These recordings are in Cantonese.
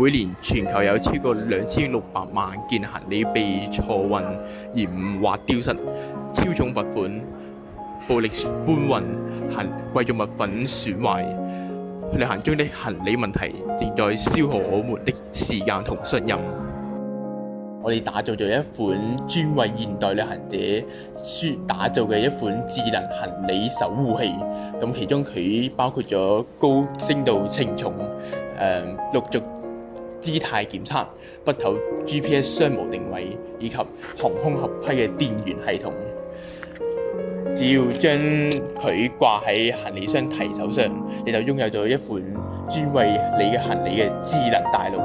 每年全球有超過2600萬件行李被錯運、延誤或丟失，超重罰款、暴力搬運、貴重物品損壞。旅行中的行李問題正在消耗我們的時間同信任。我哋打造咗一款專為現代旅行者打造嘅一款智能行李守護器。咁其中佢包括咗高精度稱重、陸續姿態檢測、北斗 GPS 雙無定位以及航空合規嘅電源系統。只要將佢掛喺行李箱提手上，你就擁有咗一款專為你嘅行李嘅智能大腦。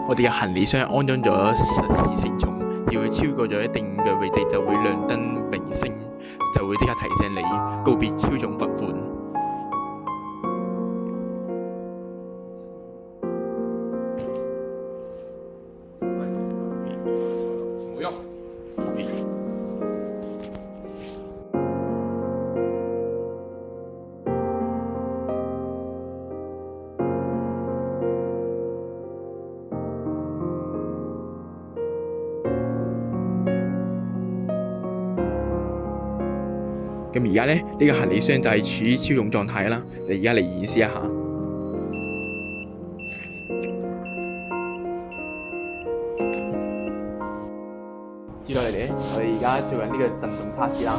我哋嘅行李箱安裝咗實時稱重，要佢超過咗一定嘅位置就會亮燈明聲，就會即刻提醒你告別超重罰款。唔好喐。咁而家咧，呢個行李箱就係處於超重狀態啦。你而家嚟演示一下。接落嚟咧，我哋而家做緊呢個震動測試啦。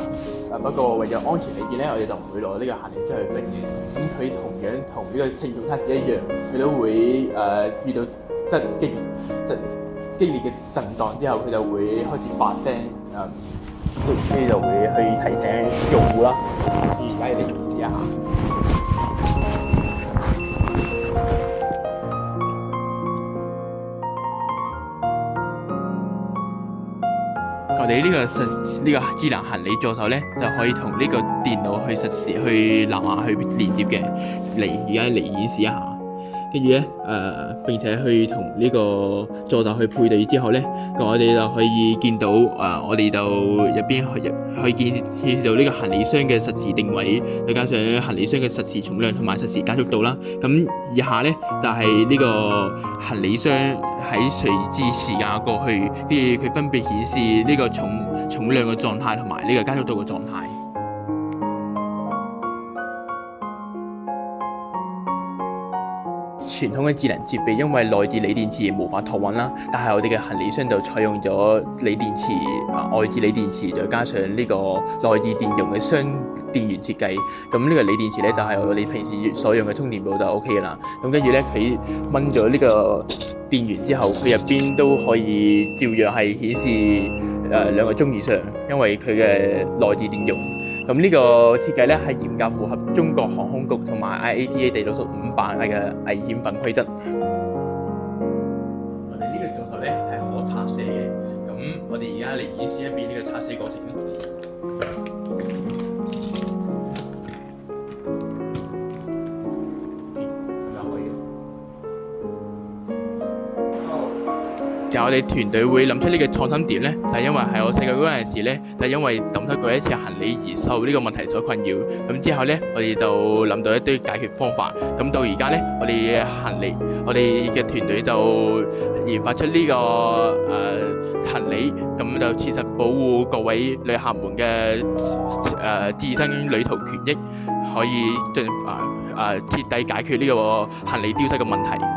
不過為咗安全起見咧，我哋就唔會攞呢個行李箱去揈嘅。咁佢同樣同呢個稱重測試一樣，佢都會遇到激烈嘅震盪之後，佢就會開始發聲。跟住就會去提醒用戶啦。而家你哋試一下。我哋呢個智能行李助手咧，就可以同呢個電腦去實時去藍牙去連接嘅。而家嚟演示一下。跟住咧，並且去同呢個助手去配對之後咧，咁我哋就可以見到我哋就入邊可以見到呢個行李箱嘅實時定位，再加上行李箱嘅實時重量同埋實時加速度啦。咁以下咧就係呢個行李箱喺隨住時間過去，跟住佢分別顯示呢個重量嘅狀態同埋呢個加速度嘅狀態。傳統嘅智能設備因為內置鋰電池無法託運啦，但係我哋嘅行李箱就採用咗鋰電池、外置鋰電池，再加上呢個內置電容嘅雙電源設計。咁呢個鋰電池咧就係我哋平時所用嘅充電寶就 OK 㗎啦。咁跟住咧佢掹咗呢個電源之後，佢入邊都可以照樣係顯示2個鐘以上，因為佢嘅內置電容。咁呢個設計咧係嚴格符合中國航空局同埋 IATA 第65版嘅危險品規則。我哋呢個助手咧係可拆卸嘅，咁我哋而家嚟演示一遍呢個拆卸過程。就我哋團隊會諗出呢個創新點咧，就係因為係我細個嗰陣時咧，就因為抌失過一次行李而受呢個問題所困擾。咁之後咧，我哋就諗到一堆解決方法。咁到而家咧，我哋嘅團隊就研發出呢個行李，咁就切實保護各位旅客們嘅自身旅途權益，可以徹底解決呢個行李丟失嘅問題。